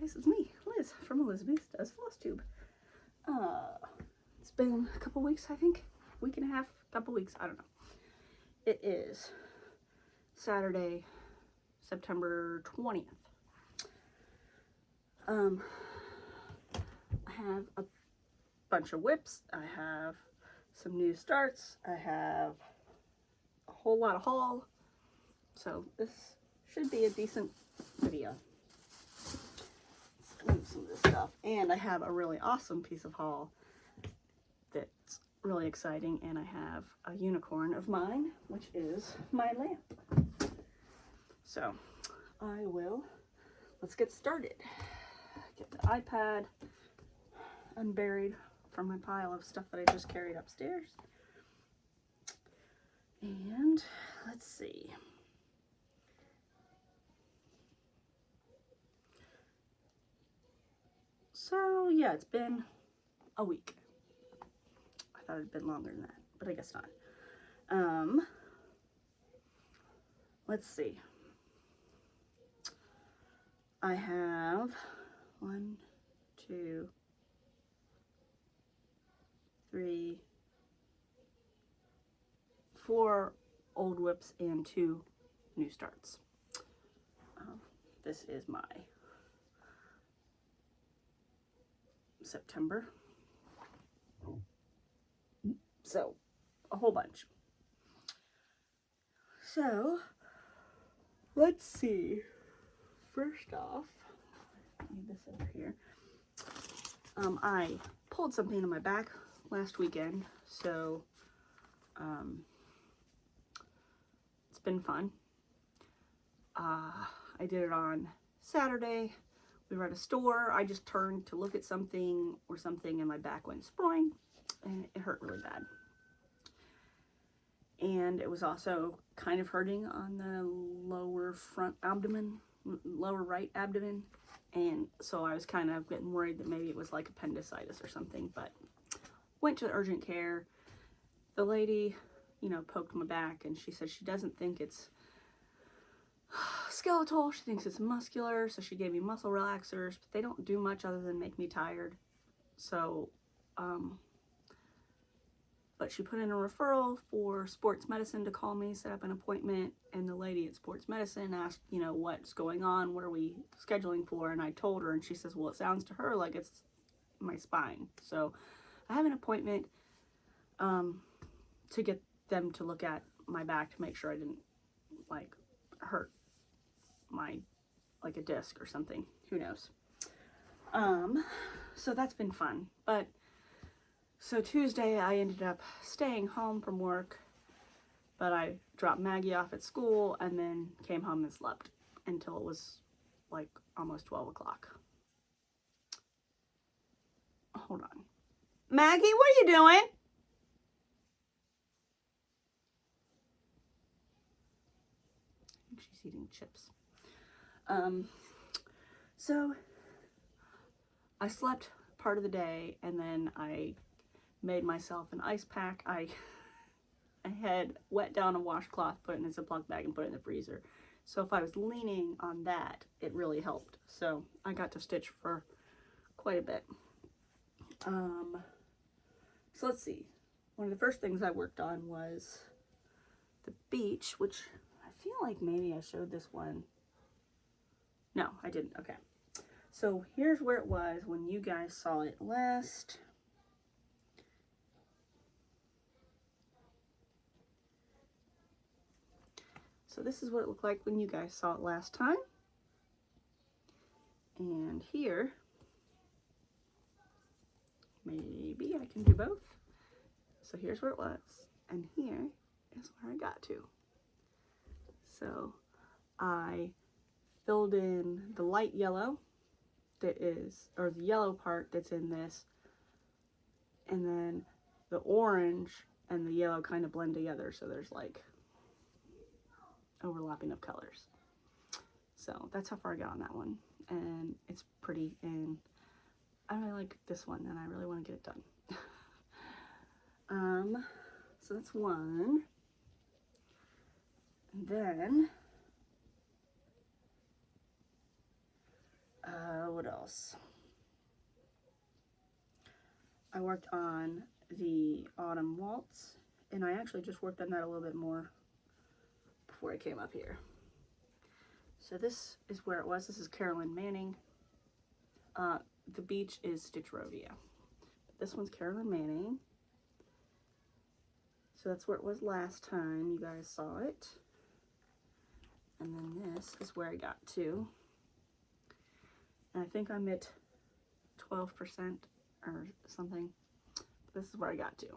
guys, it's me, Liz, from Elizabeth Does Flosstube. It's been a couple weeks, I think. Week and a half, couple weeks, I don't know. It is Saturday, September 20th. I have a bunch of whips. I have some new starts. I have a whole lot of haul. So this should be a decent video. Let's move some of this stuff. And I have a really awesome piece of haul that's really exciting. And I have a unicorn of mine, which is my lamp. So let's get started. Get the iPad unburied from my pile of stuff that I just carried upstairs. And let's see. So yeah, it's been a week. I thought it'd been longer than that, but I guess not. Let's see. I have 1, 2, 3, 4 old whips and 2 new starts. This is my September. So, a whole bunch. So, let's see. First off, need this over here. I pulled something in my back last weekend, so it's been fun. I did it on Saturday. We were at a store. I just turned to look at something or something and my back went sproing and it hurt really bad. And it was also kind of hurting on the lower front abdomen, lower right abdomen. And so I was kind of getting worried that maybe it was like appendicitis or something, but went to urgent care. The lady, poked my back and she said she doesn't think it's skeletal, she thinks it's muscular, so she gave me muscle relaxers, but they don't do much other than make me tired. So, but she put in a referral for sports medicine to call me, set up an appointment, and the lady at sports medicine asked, what's going on, what are we scheduling for, and I told her, and she says, well, it sounds to her like it's my spine. So I have an appointment to get them to look at my back to make sure I didn't, hurt my, a disc or something. Who knows? So that's been fun. But so Tuesday I ended up staying home from work, but I dropped Maggie off at school and then came home and slept until it was almost 12 o'clock. Hold on. Maggie, what are you doing? I think she's eating chips. So I slept part of the day and then I made myself an ice pack. I had wet down a washcloth, put it in a Ziploc bag and put it in the freezer. So if I was leaning on that, it really helped. So I got to stitch for quite a bit. So let's see. One of the first things I worked on was the beach, which I feel like maybe I showed this one. No, I didn't. Okay. So here's where it was when you guys saw it last. So this is what it looked like when you guys saw it last time. And here, maybe I can do both. So here's where it was. And here is where I got to. So I filled in the light yellow or the yellow part that's in this, and then the orange and the yellow kind of blend together, so there's overlapping of colors. So that's how far I got on that one, and it's pretty, and I really like this one and I really want to get it done. So that's one. And then what else? else? I worked on the Autumn Waltz, and I actually just worked on that a little bit more before I came up here. So this is where it was. This is Carolyn Manning. The beach is Stitch Rodeo. This one's Carolyn Manning. So that's where it was last time you guys saw it. And then this is where I got to. And I think I'm at 12% or something. This is where I got to.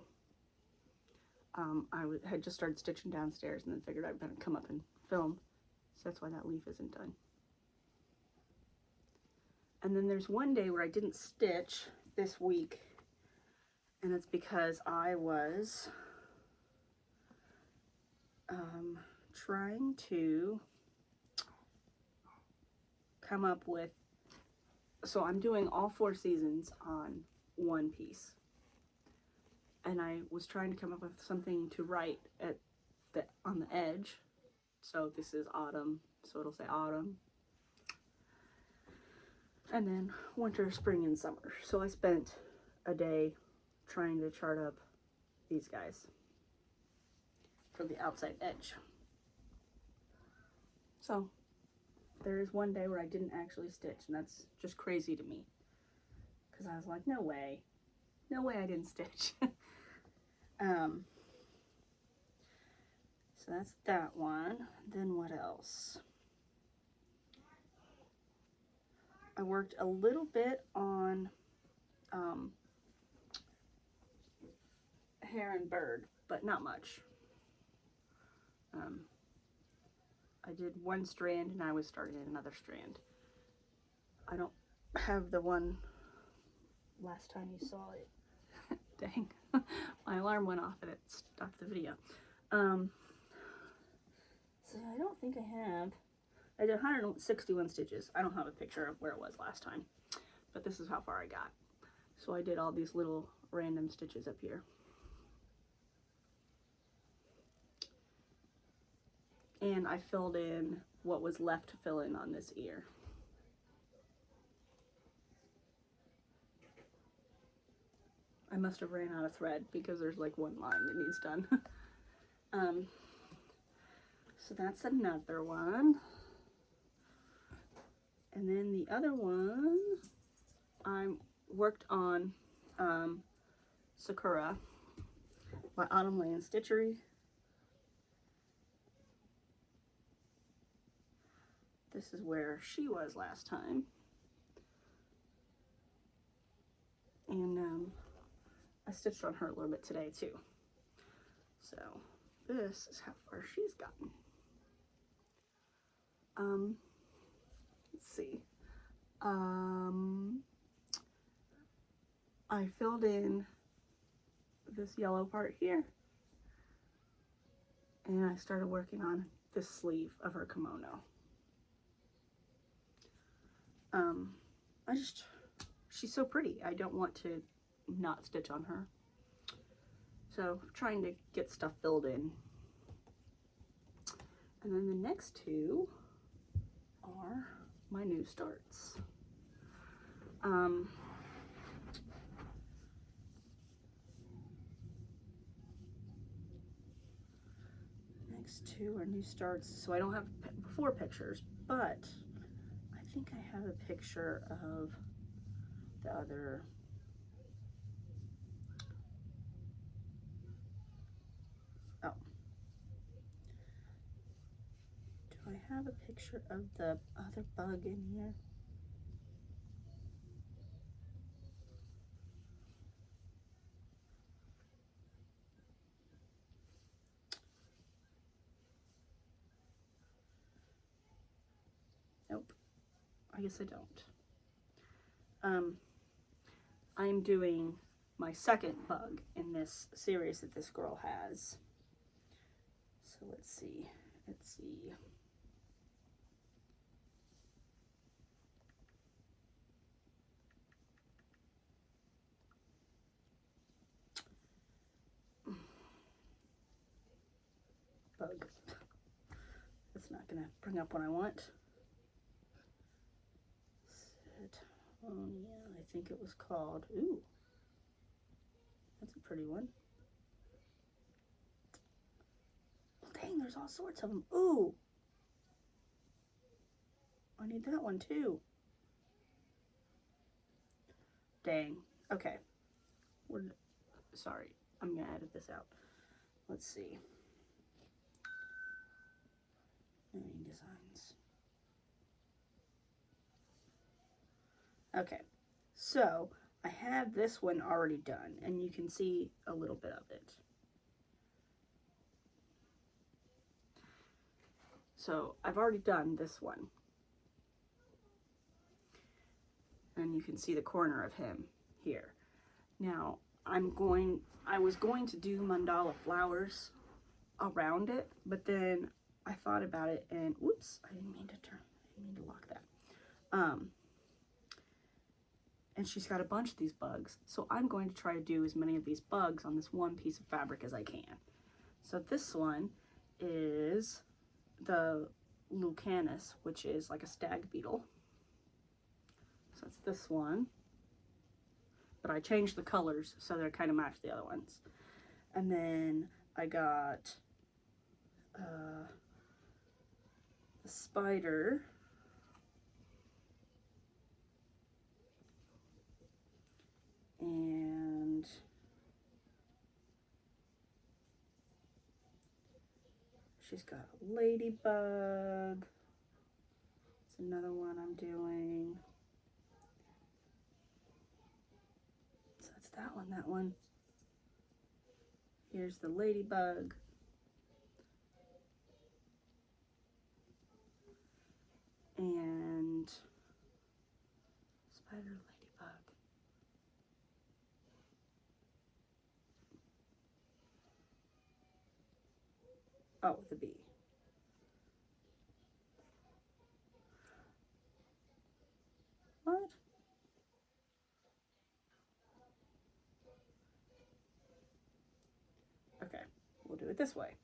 I had just started stitching downstairs and then figured I'd better come up and film. So that's why that leaf isn't done. And then there's one day where I didn't stitch this week. And it's because I was trying to come up with, so I'm doing all 4 seasons on one piece, and I was trying to come up with something to write at on the edge. So this is autumn, so it'll say autumn, and then winter, spring, and summer. So I spent a day trying to chart up these guys for the outside edge. So there is one day where I didn't actually stitch, and that's just crazy to me, because I was like, no way I didn't stitch. So that's that one. Then what else? I worked a little bit on Hare and Bird, but not much. I did one strand and I was starting another strand. I don't have the one last time you saw it. Dang, my alarm went off and it stopped the video. So I don't think I have. I did 161 stitches. I don't have a picture of where it was last time, but this is how far I got. So I did all these little random stitches up here. And I filled in what was left to fill in on this ear. I must have ran out of thread because there's like one line that needs done. So that's another one. And then the other one, I worked on Sakura by Autumn Lane Stitchery. This is where she was last time. And I stitched on her a little bit today too. So this is how far she's gotten. Let's see. I filled in this yellow part here. And I started working on this sleeve of her kimono. She's so pretty. I don't want to not stitch on her. So I'm trying to get stuff filled in. And then the next two are my new starts. Next two are new starts. So I don't have before pictures, but I think I have a picture of the other. Oh. Do I have a picture of the other bug in here? Nope. I guess I don't. I'm doing my second bug in this series that this girl has. So let's see. Bug. That's not gonna bring up what I want. Sit Oh yeah, I think it was called, ooh, that's a pretty one. Well, dang, there's all sorts of them. Ooh, I need that one too. Dang, okay. Sorry, I'm gonna edit this out. Let's see. Any designs. Okay, so I have this one already done, and you can see a little bit of it. So I've already done this one. And you can see the corner of him here. Now, I was going to do mandala flowers around it, but then I thought about it and, whoops, I didn't mean to lock that. And she's got a bunch of these bugs. So I'm going to try to do as many of these bugs on this one piece of fabric as I can. So this one is the Lucanus, which is like a stag beetle. So it's this one. But I changed the colors so they kind of match the other ones. And then I got the spider. And she's got a ladybug. It's another one I'm doing. So that's that one, that one. Here's the ladybug. And spider, ladybug. Oh, the bee. What? Okay, we'll do it this way.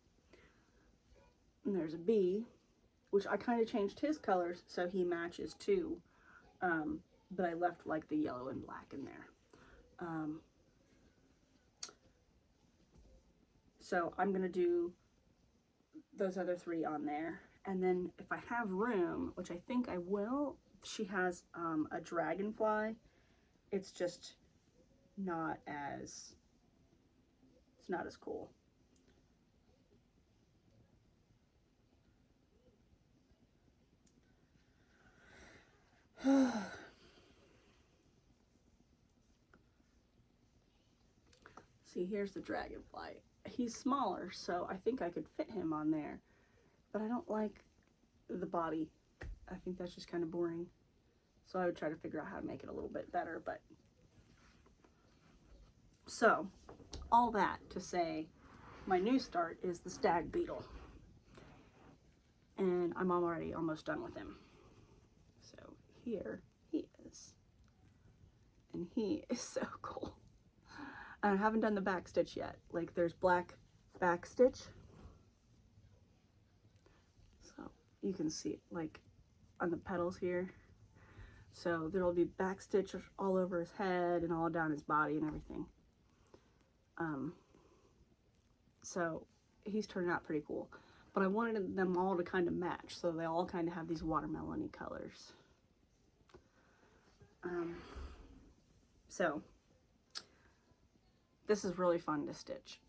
And there's a bee, which I kind of changed his colors so he matches too. But I left like the yellow and black in there. So I'm gonna do those other three on there. And then if I have room, which I think I will, she has a dragonfly. It's just not as, it's not as cool. See, here's the dragonfly. He's smaller, so I think I could fit him on there. But I don't like the body. I think that's just kind of boring. So I would try to figure out how to make it a little bit better, but. So, all that to say, my new start is the stag beetle. And I'm already almost done with him. So here he is. And he is so cool. I haven't done the back stitch yet. Like there's black back stitch. So you can see it like on the petals here. So there'll be back stitch all over his head and all down his body and everything. So he's turning out pretty cool. But I wanted them all to kind of match, so they all kind of have these watermelon-y colors. So this is really fun to stitch.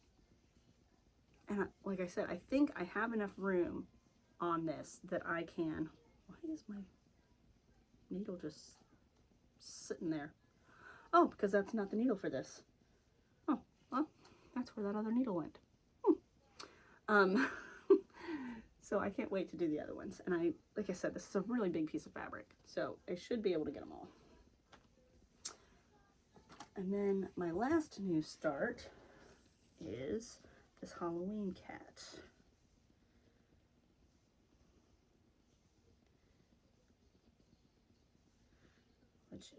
And like I said, I think I have enough room on this that I can. Why is my needle just sitting there? Oh, because that's not the needle for this. Oh, well, that's where that other needle went. So I can't wait to do the other ones. And like I said, this is a really big piece of fabric, so I should be able to get them all. And then my last new start is this Halloween cat. Which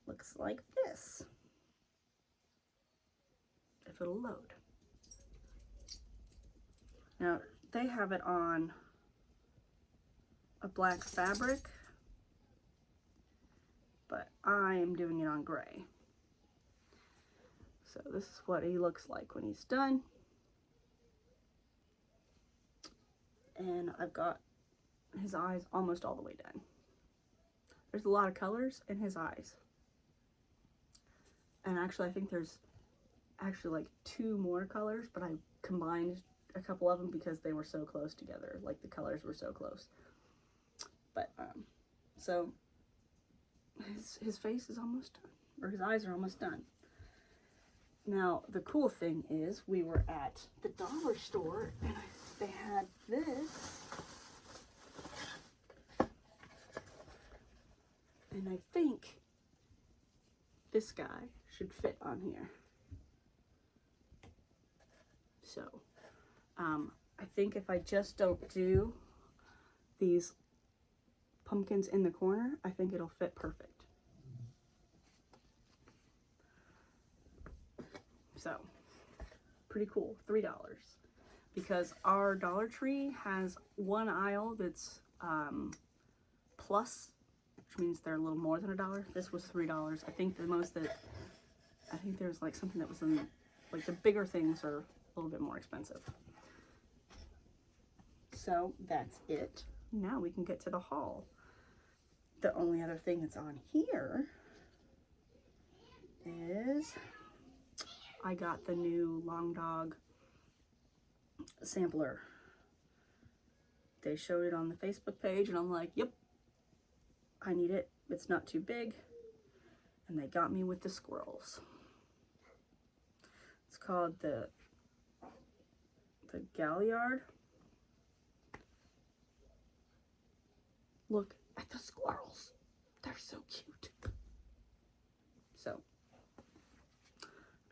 looks like this. If it'll load. Now, they have it on a black fabric, but I am doing it on gray. So this is what he looks like when he's done. And I've got his eyes almost all the way done. There's a lot of colors in his eyes. And actually I think there's actually like 2 more colors, but I combined a couple of them because they were so close together. Like the colors were so close. But so his face is almost done, or his eyes are almost done. Now the cool thing is we were at the dollar store and they had this, and I think this guy should fit on here. So I think if I just don't do these pumpkins in the corner, I think it'll fit perfect. So pretty cool. $3, because our Dollar Tree has one aisle that's plus, which means they're a little more than $1. This was $3. I think there's like something that was in, like the bigger things are a little bit more expensive. So that's it. Now we can get to the haul. The only other thing that's on here is I got the new Long Dog sampler. They showed it on the Facebook page and I'm like, yep, I need it. It's not too big. And they got me with the squirrels. It's called the Galliard. Look at the squirrels. They're so cute. So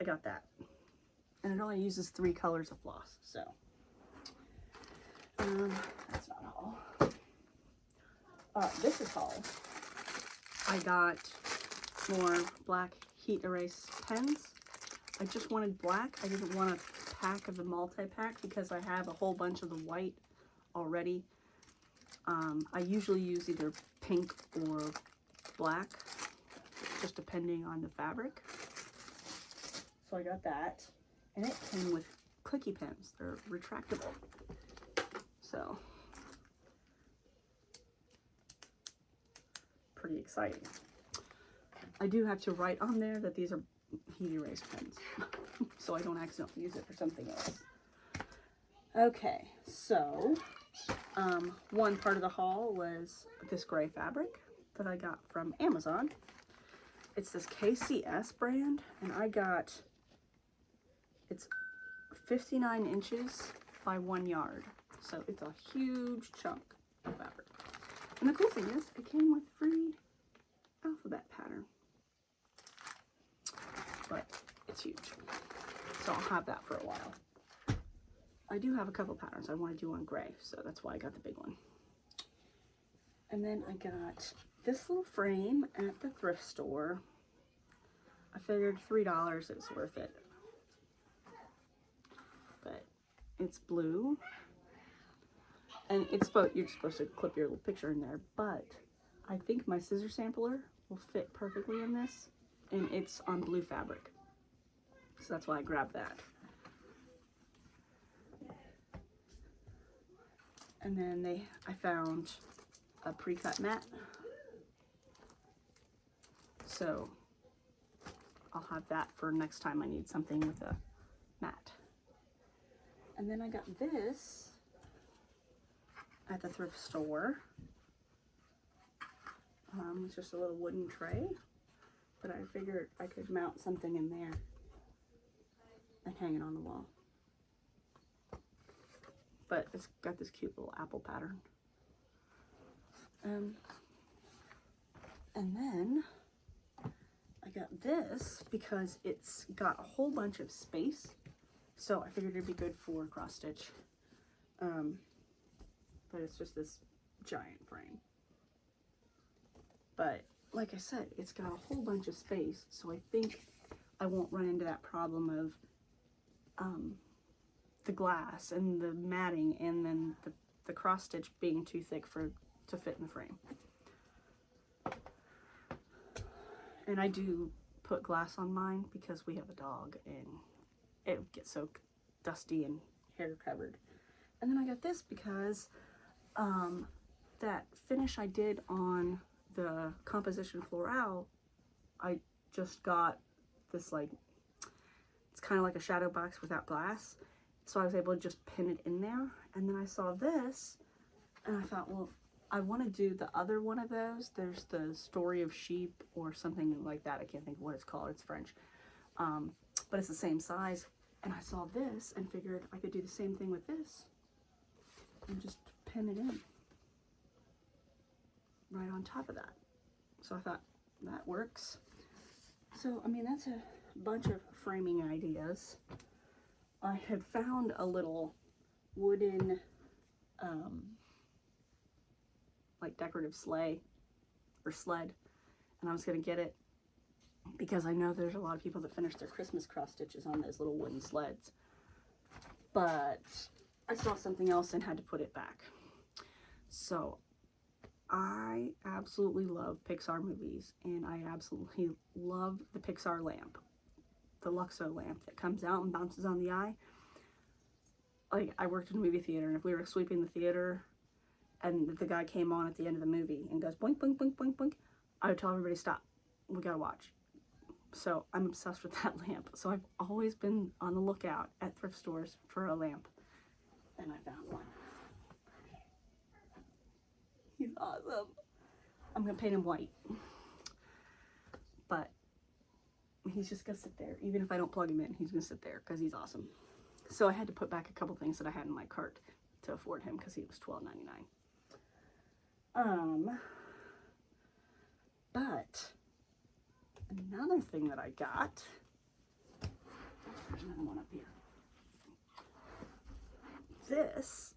I got that. And it only uses 3 colors of floss. So that's not all. This is all. I got more black heat erase pens. I just wanted black. I didn't want a pack of the multi-pack because I have a whole bunch of the white already. I usually use either pink or black, just depending on the fabric. So I got that, and it came with clicky pens. They're retractable. So, pretty exciting. I do have to write on there that these are heat erase pens, so I don't accidentally use it for something else. Okay, so one part of the haul was this gray fabric that I got from Amazon. It's this KCS brand, and I got, it's 59 inches by 1 yard. So it's a huge chunk of fabric. And the cool thing is, it came with free alphabet pattern. But it's huge. So I'll have that for a while. I do have a couple patterns I want to do on gray, so that's why I got the big one. And then I got this little frame at the thrift store. I figured $3 it was worth it. But it's blue. And it's you're supposed to clip your little picture in there, but I think my scissor sampler will fit perfectly in this, and it's on blue fabric. So that's why I grabbed that. And then I found a pre-cut mat. So I'll have that for next time I need something with a mat. And then I got this at the thrift store. It's just a little wooden tray, but I figured I could mount something in there and hang it on the wall. But it's got this cute little apple pattern. And then I got this because it's got a whole bunch of space, so I figured it'd be good for cross stitch. But it's just this giant frame. But like I said, it's got a whole bunch of space, so I think I won't run into that problem of the glass and the matting and then the cross stitch being too thick to fit in the frame. And I do put glass on mine because we have a dog and it gets so dusty and hair covered. And then I got this because that finish I did on the Composition Floral, I just got this, like, it's kind of like a shadow box without glass. So I was able to just pin it in there. And then I saw this and I thought, well, I want to do the other one of those. There's the Story of Sheep or something like that. I can't think of what it's called. It's French. But it's the same size. And I saw this and figured I could do the same thing with this and just pin it in right on top of that. So I thought that works. So, I mean, that's a bunch of framing ideas. I had found a little wooden, like decorative sleigh or sled, and I was going to get it because I know there's a lot of people that finish their Christmas cross stitches on those little wooden sleds. But I saw something else and had to put it back. So I absolutely love Pixar movies, and I absolutely love the Pixar lamp, the Luxo lamp that comes out and bounces on the eye. Like, I worked in a movie theater, and if we were sweeping the theater and the guy came on at the end of the movie and goes boink, boink, boink, boink, boink, I would tell everybody, stop, we gotta watch. So I'm obsessed with that lamp. So I've always been on the lookout at thrift stores for a lamp, and I found one. He's awesome. I'm gonna paint him white, but he's just gonna sit there. Even if I don't plug him in, he's gonna sit there because he's awesome. So I had to put back a couple things that I had in my cart to afford him because he was $12.99. But another thing that I got, there's another one up here. This,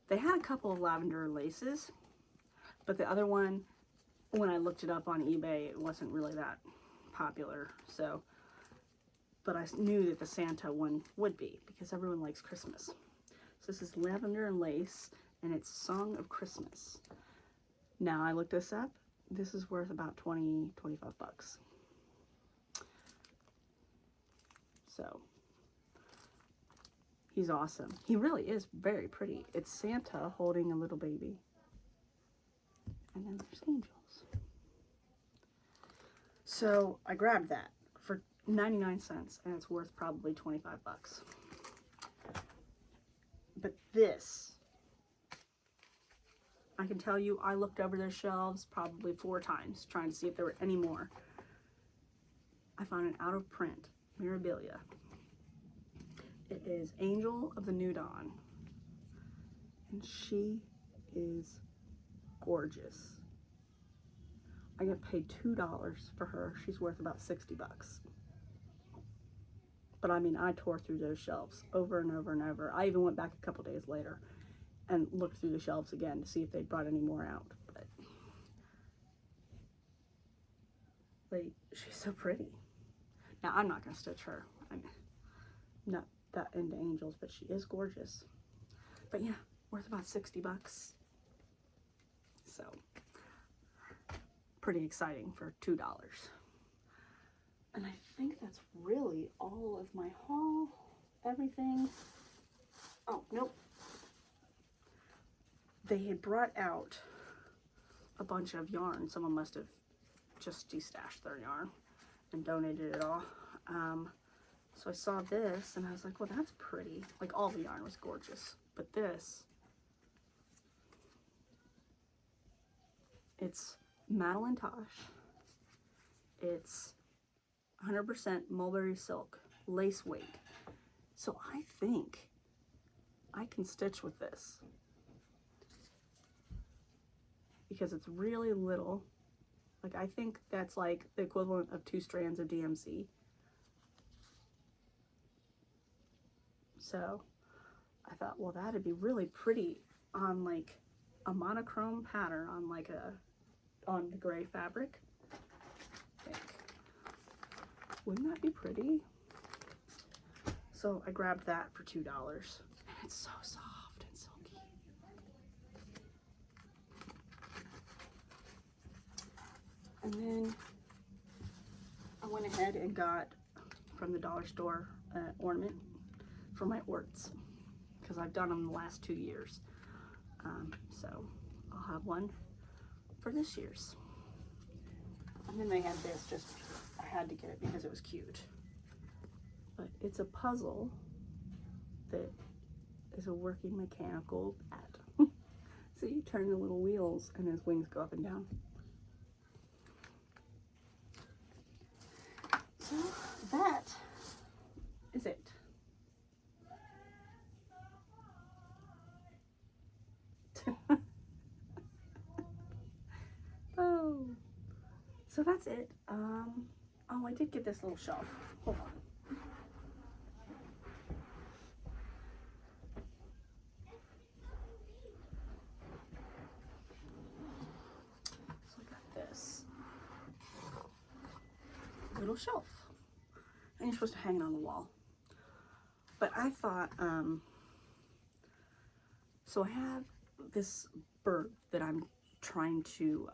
they had a couple of lavender laces, but the other one, when I looked it up on eBay, it wasn't really that popular. So, but I knew that the Santa one would be because everyone likes Christmas. So this is lavender and lace, and it's Song of Christmas. Now I looked this up. This is worth about 20, 25 bucks. So he's awesome. He really is very pretty. It's Santa holding a little baby. And then there's angels. So I grabbed that for 99 cents, and it's worth probably 25 bucks. But this, I can tell you, I looked over their shelves probably 4 times trying to see if there were any more. I found an out of print Mirabilia. It is Angel of the New Dawn, and she is gorgeous. I got paid $2 for her. She's worth about 60 bucks. But I mean, I tore through those shelves over and over and over. I even went back a couple days later and looked through the shelves again to see if they brought any more out. But like, she's so pretty. Now, I'm not gonna stitch her. I'm not that into angels, but she is gorgeous. But yeah, worth about 60 bucks. So pretty exciting for $2. And I think that's really all of my haul. Everything. Oh, nope. They had brought out a bunch of yarn. Someone must have just destashed their yarn and donated it all. So I saw this and I was like, well, that's pretty. Like, all the yarn was gorgeous. But this, it's Madeline Tosh. It's 100% mulberry silk, lace weight. So I think I can stitch with this because it's really little. Like, I think that's like the equivalent of 2 strands of DMC. So I thought, well, that'd be really pretty on like a monochrome pattern on like on the gray fabric. I think. Wouldn't that be pretty? So I grabbed that for $2. And it's so soft and silky. And then ahead and got from the dollar store ornament for my orts because I've done them the last 2 years. So I'll have one for this year's. And then they had this, just I had to get it because it was cute. But it's a puzzle that is a working mechanical bat. So you turn the little wheels and his wings go up and down. So that is it. Oh, so that's it. Oh, I did get this little shelf. Hold on. So I got this little shelf, and you're supposed to hang it on the wall. But I thought, so I have this bird that I'm trying to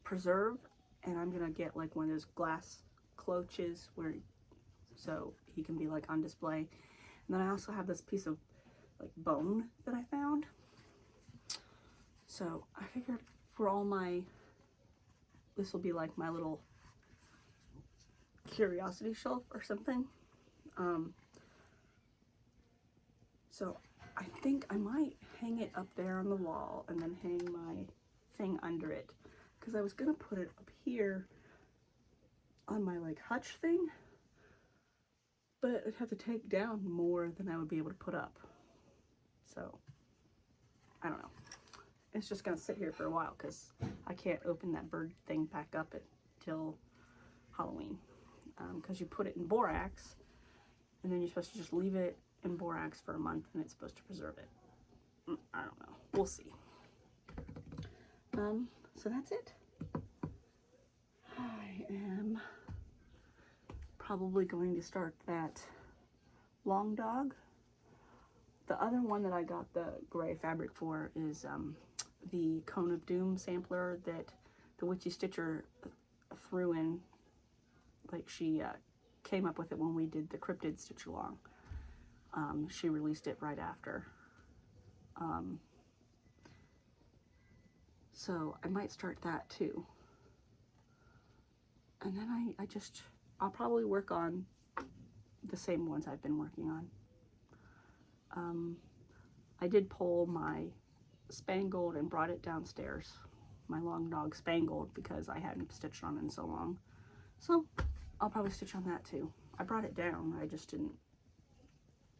preserve, and I'm gonna get like one of those glass cloches where so he can be like on display. And then I also have this piece of like bone that I found. So I figured for all my, this will be like my little curiosity shelf or something. So I think I might hang it up there on the wall and then hang my thing under it, because I was gonna put it up here on my like hutch thing, but I'd have to take down more than I would be able to put up. So I don't know. It's just gonna sit here for a while because I can't open that bird thing back up until Halloween, because you put it in borax and then you're supposed to just leave it in borax for a month and it's supposed to preserve it. I don't know. We'll see. So that's it. I am probably going to start that long dog. The other one that I got the gray fabric for is the Cone of Doom sampler that the Witchy Stitcher threw in. Like she came up with it when we did the Cryptid Stitch Along. She released it right after. So I might start that too. And then I'll probably work on the same ones I've been working on. I did pull my Spangled and brought it downstairs. My long dog Spangled, because I hadn't stitched on it in so long. So I'll probably stitch on that too. I brought it down,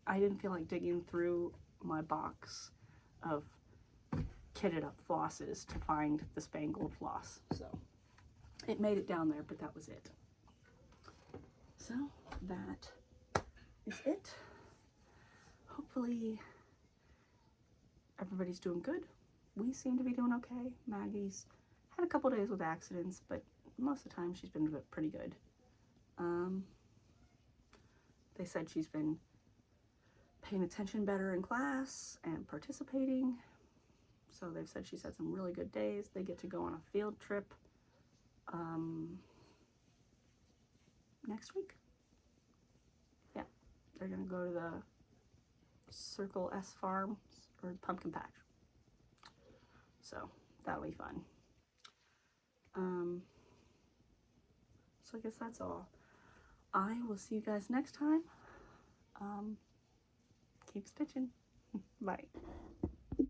I didn't feel like digging through my box of kitted up flosses to find the Spangled floss. So it made it down there, but that was it. So that is it. Hopefully everybody's doing good. We seem to be doing okay. Maggie's had a couple days with accidents, but most of the time she's been pretty good. They said she's been paying attention better in class and participating. So they've said she's had some really good days. They get to go on a field trip next week. Yeah, they're gonna go to the Circle S Farms or Pumpkin Patch. So that'll be fun. So I guess that's all. I will see you guys next time. Keep stitching. Bye.